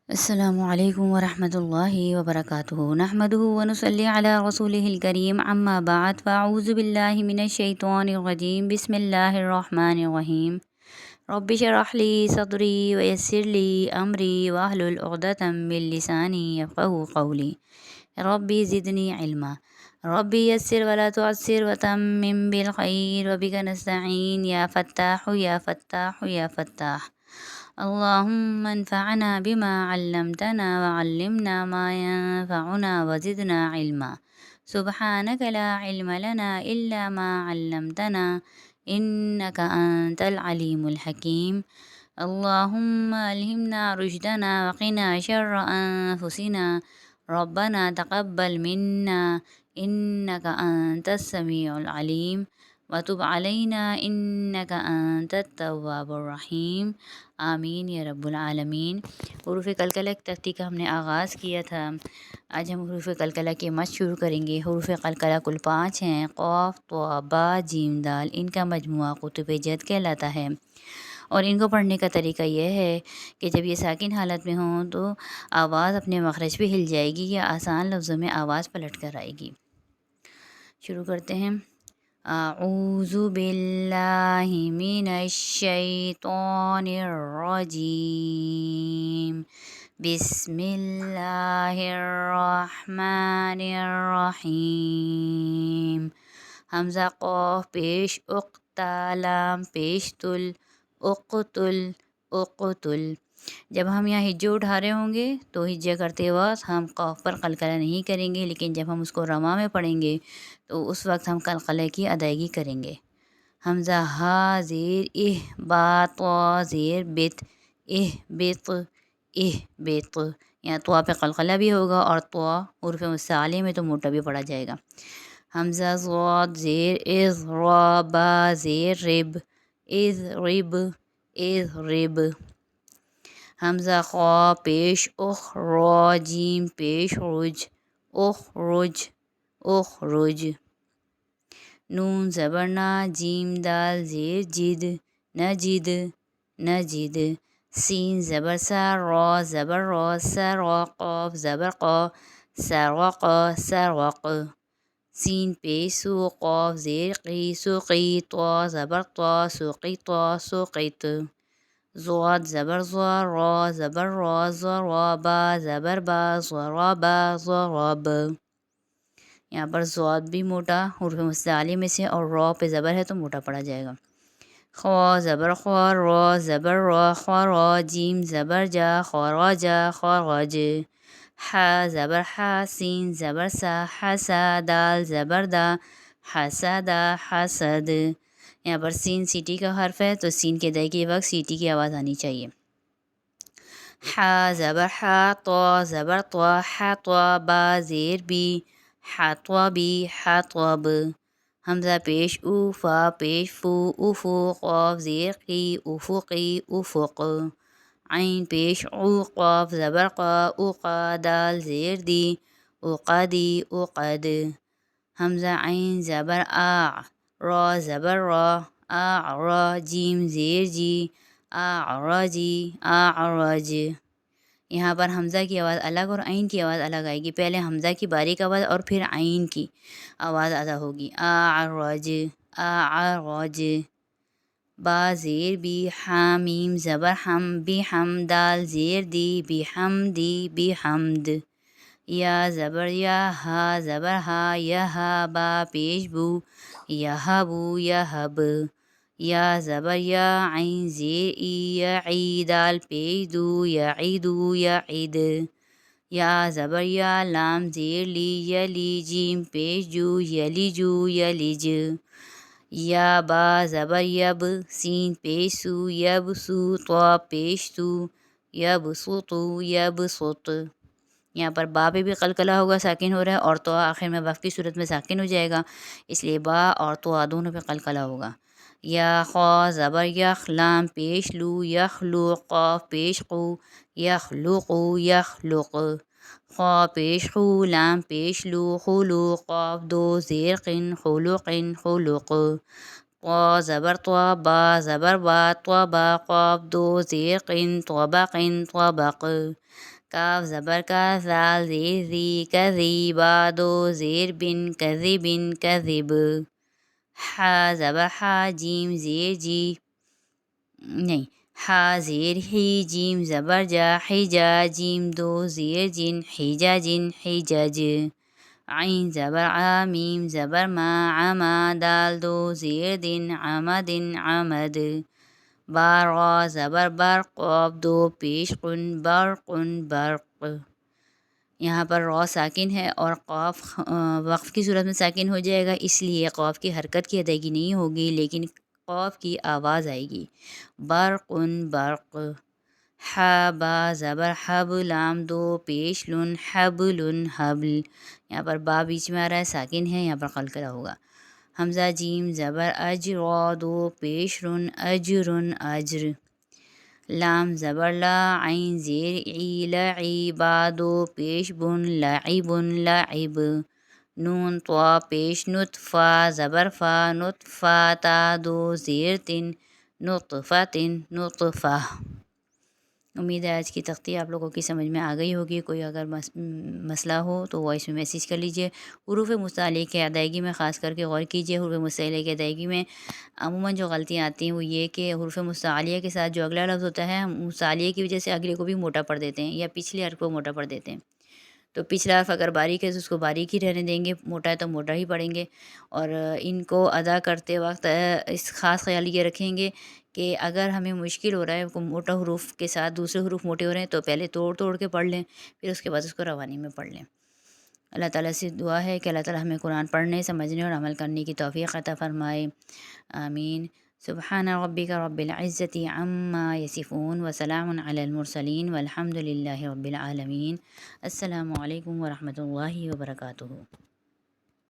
السلام علیکم ورحمۃ اللہ وبرکاتہ نحمدہ ونصلی علی رسولہ الکریم اما بعد فاعوذ باللہ من الشیطان الرجیم بسم اللہ الرحمن الرحیم رب اشرح لی صدری ویسر لی امری واحلل عقدۃ من لسانی یفقہوا قولی ربی زدنی علما ربی یسر ولا تعسر وتمم بالخیر وبک نستعین یا فتاح یا فتاح یا فتاح اللهم انفعنا بما علمتنا وعلمنا ما ينفعنا وزدنا علما سبحانك لا علم لنا إلا ما علمتنا إنك أنت العليم الحكيم اللهم ألهمنا رشدنا وقنا شر أنفسنا ربنا تقبل منا إنك أنت السميع العليم وتب علينا إنك أنت التواب الرحيم آمین یا رب العالمین۔ حروف قلقلہ کی تختی کا ہم نے آغاز کیا تھا۔ آج ہم حروف قلقلہ کے مشق شروع کریں گے۔ حروف قلقلہ کل 5 ہیں، قاف، طا، با، جیم، دال۔ ان کا مجموعہ قطب جد کہلاتا ہے، اور ان کو پڑھنے کا طریقہ یہ ہے کہ جب یہ ساکن حالت میں ہوں تو آواز اپنے مخرج پہ ہل جائے گی یا آسان لفظوں میں آواز پلٹ کر آئے گی۔ شروع کرتے ہیں۔ اعوذ باللہ من الشیطان الرجیم بسم اللہ الرحمن الرحیم۔ حمزہ قاف پیش اقتا، لام پیش تل، اقتل، اقتل۔ جب ہم یہاں ہجے اٹھا رہے ہوں گے تو ہجے کرتے وقت ہم قاف پر قلقلہ نہیں کریں گے، لیکن جب ہم اس کو رما میں پڑھیں گے تو اس وقت ہم قلقلہ کی ادائیگی کریں گے۔ حمزہ ہا زیر اہ، با طا زیر بت، اہ بت، اہ بت۔ یہاں طا پہ قلقلہ بھی ہوگا اور طا حروف مستعلی میں تو موٹا بھی پڑھا جائے گا۔ حمزہ ضاد زیر اذ، را با زیر رب، اذ رب، اذ رب۔ حمزہ خا پیش اخ، را جیم پیش رج، اخرج، اخرج۔ نون زبر نا، جیم دال زیر جد، نجد، نجد۔ سین زبر سا، را زبر را، سرا قاف زبر قا، سرق، سرق۔ سین پیش سو، قاف زیر قی، سقی، طا زبر طا، سقیطا، سقیط۔ ضاد زبر زا، را زبر را، ضرابا زبر با، ضرابا، ضراب۔ یہاں پر ضاد بھی موٹا حروف مستعلی میں سے اور را پہ زبر ہے تو موٹا پڑا جائے گا۔ خوا زبر خوا، را زبر را، خورا، جیم زبر جا، خراجا، خراج۔ حا زبر حا، سین زبر سا، حسا، دال زبر دا، حسدا، حسد۔ یہاں پر سین سیٹی کا حرف ہے تو سین کے ادائی کے وقت سیٹی کی آواز آنی چاہیے۔ حا زبر حا، طا زبر طا، حطا، با زیر بی، حطبی، حطب۔ حمزہ پیش او، فا پیش فو، افو، قاف زیر قی، افقی، افق۔ عین پیش عو، قاف زبر قا، اقا، دال زیر دی، اقدی، اقد۔ حمزہ عین زبر آ، را زبر را، اعرا، جیم زیر جی، اعرجی، اعرج۔ یہاں پر حمزہ کی آواز الگ اور عین کی آواز الگ آئے گی۔ پہلے حمزہ کی باریک آواز اور پھر عین کی آواز ادا ہوگی۔ اعرج، اعرج۔ با زیر بی، حامیم زبر حم، بحم، دال زیر دی، بحمدی، بحمد۔ یا زبر یا، ہا زبر ہا، یہا، با پیش بو، یہبو، یہب۔ یا زبر یا، عین زیر ای، یعی، دال پیش دو، یعیدو، یعید۔ یا زبر یا، لام زیر لی، یلی، جیم پیش جو، یلیجو، یلیج۔ یا با زبر یب، سین پیش سو، یبسو، طا پیش تو، یبسطو، یبسط۔ یہاں پر با پہ بھی قلقلہ ہوگا، ساکن ہو رہا ہے، اور تو آخر میں وقت کی صورت میں ساکن ہو جائے گا، اس لیے با اور تو دونوں پہ قلقلہ ہوگا۔ یا خوا زبر یخ، لام پیش لو، یخلو، قاف پیش قو، یخلقو، یخلق۔ خوا پیش خو، لام پیش لو، خلو، قاف دو زیر قن، خلقن، خلق۔ طا زبر طا با زبر با طبا قاف دو زیر قن طبق طبق کاف زبر کا ذال زیر ذی کذی با دو زیر بن کذب کذب حا زبر حا جیم زیر جی نہیں حا زیر ہی جیم زبر جا حجا جیم دو زیر جن حجا جن حجج عین زبر عا میم زبر ما عما دال دو زیر دن عمد عمد بارا زبر برق قاف دو پیش قن برق برق یہاں پر را ساکن ہے اور قاف وقف کی صورت میں ساکن ہو جائے گا، اس لیے قاف کی حرکت کی ادائیگی نہیں ہوگی لیکن قاف کی آواز آئے گی۔ برق برق حا با زبر حب لام دو پیش لن حبل حبل، یہاں پر با بیچ میں آ رہا ہے ساکن ہے، یہاں پر قلقلہ ہوگا۔ حمزہ جیم زبر اج را دو پیش رن اجر اجر لام زبر لا عین زیر عی لعی با دو پیش بن لعب لعب نون طا پیش نطفا زبر فا نطفا تا دو زیر تن نطفت نطفہ۔ امید ہے آج کی تختی آپ لوگوں کی سمجھ میں آ گئی ہوگی۔ کوئی اگر مسئلہ ہو تو وائس میں میسیج کر لیجئے۔ حروف مستعلیہ کے ادائیگی میں خاص کر کے غور کیجئے۔ حروف مستعلیہ کے ادائیگی میں عموماً جو غلطیاں آتی ہیں وہ یہ کہ حروف مستعلیہ کے ساتھ جو اگلا لفظ ہوتا ہے مستعلیہ کی وجہ سے اگلے کو بھی موٹا پڑھ دیتے ہیں یا پچھلے حرف کو موٹا پڑھ دیتے ہیں۔ تو پچھلا حرف اگر باریک ہے تو اس کو باریک ہی رہنے دیں گے، موٹا ہے تو موٹا ہی پڑھیں گے۔ اور ان کو ادا کرتے وقت اس خاص خیال یہ رکھیں گے کہ اگر ہمیں مشکل ہو رہا ہے کو موٹا حروف کے ساتھ دوسرے حروف موٹے ہو رہے ہیں تو پہلے توڑ کے پڑھ لیں، پھر اس کے بعد اس کو روانی میں پڑھ لیں۔ اللہ تعالیٰ سے دعا ہے کہ اللہ تعالیٰ ہمیں قرآن پڑھنے، سمجھنے اور عمل کرنے کی توفیق عطا فرمائے، آمین۔ سبحان ربک رب العزت عما یصفون وسلام علی المرسلین والحمد للہ رب العالمین۔ السلام علیکم ورحمۃ اللہ وبرکاتہ۔